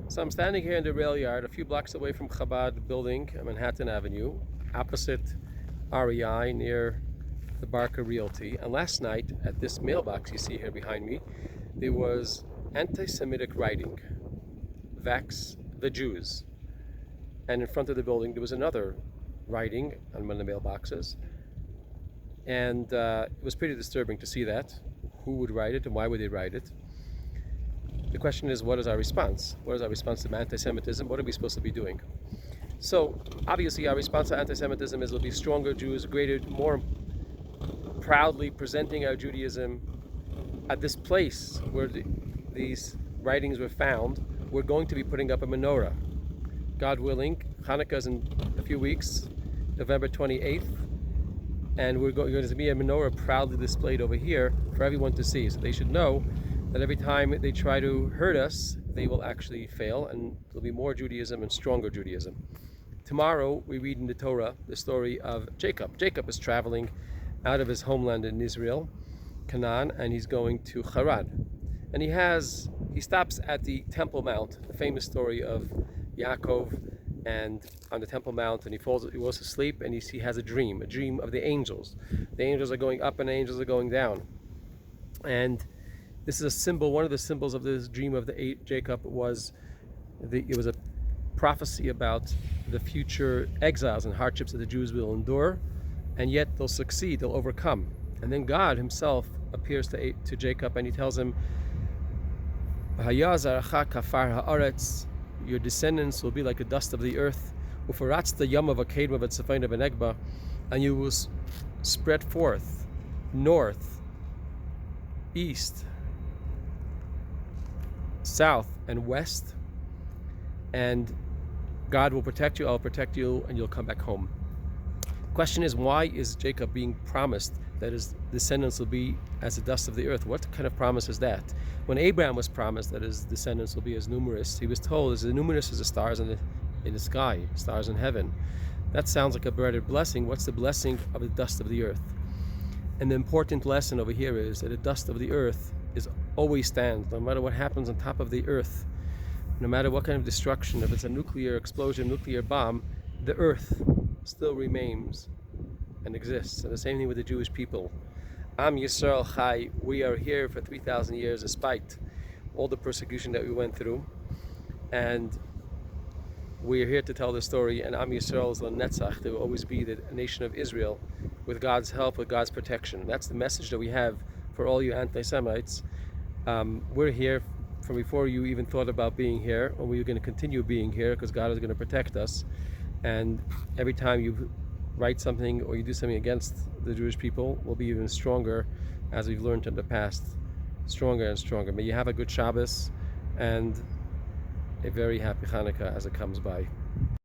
So I'm standing here in the Railyard, a few blocks away from Chabad building on Manhattan Avenue, opposite REI near the Barker Realty. And last night at this mailbox you see here behind me, there was anti-Semitic writing, Vax the Jews. And in front of the building there was another writing on one of the mailboxes. And it was pretty disturbing to see that. Who would write it and why would they write it? The question is, what is our response? What is our response to anti-Semitism? What are we supposed to be doing? So, obviously, our response to anti-Semitism is we'll be stronger Jews, greater, more proudly presenting our Judaism at this place where these writings were found. We're going to be putting up a menorah. God willing, Chanukah is in a few weeks, November 28th, and we're going to be a menorah proudly displayed over here for everyone to see. So they should know that every time they try to hurt us, they will actually fail, and there'll be more Judaism and stronger Judaism. Tomorrow, we read in the Torah the story of Jacob. Jacob is traveling out of his homeland in Israel, Canaan, and he's going to Haran. And he stops at the Temple Mount, the famous story of Yaakov and on the Temple Mount, and he goes to sleep, and he has a dream of the angels. The angels are going up and the angels are going down. And this is a symbol, one of the symbols of this dream of Jacob was it was a prophecy about the future exiles and hardships that the Jews will endure, and yet they'll succeed, they'll overcome. And then God himself appears to Jacob and he tells him, your descendants will be like the dust of the earth, and you will spread forth north, east, south, and west, and God will protect you, I'll protect you, and you'll come back home. Question is, why is Jacob being promised that his descendants will be as the dust of the earth? What kind of promise is that? When Abraham was promised that his descendants will be as numerous, he was told as numerous as the stars in the sky, stars in heaven. That sounds like a breaded blessing. What's the blessing of the dust of the earth? And the important lesson over here is that the dust of the earth always stands, no matter what happens on top of the earth, no matter what kind of destruction, if it's a nuclear explosion, nuclear bomb, the earth still remains and exists. And the same thing with the Jewish people. Am Yisrael Chai, we are here for 3,000 years despite all the persecution that we went through, and we are here to tell the story. And Am Yisrael is Netzach, there will always be the nation of Israel with God's help, with God's protection. That's the message that we have for all you anti-Semites. We're here from before you even thought about being here, and we're going to continue being here because God is going to protect us. And every time you write something or you do something against the Jewish people, we'll be even stronger, as we've learned in the past, stronger and stronger. May you have a good Shabbos and a very happy Chanukah as it comes by.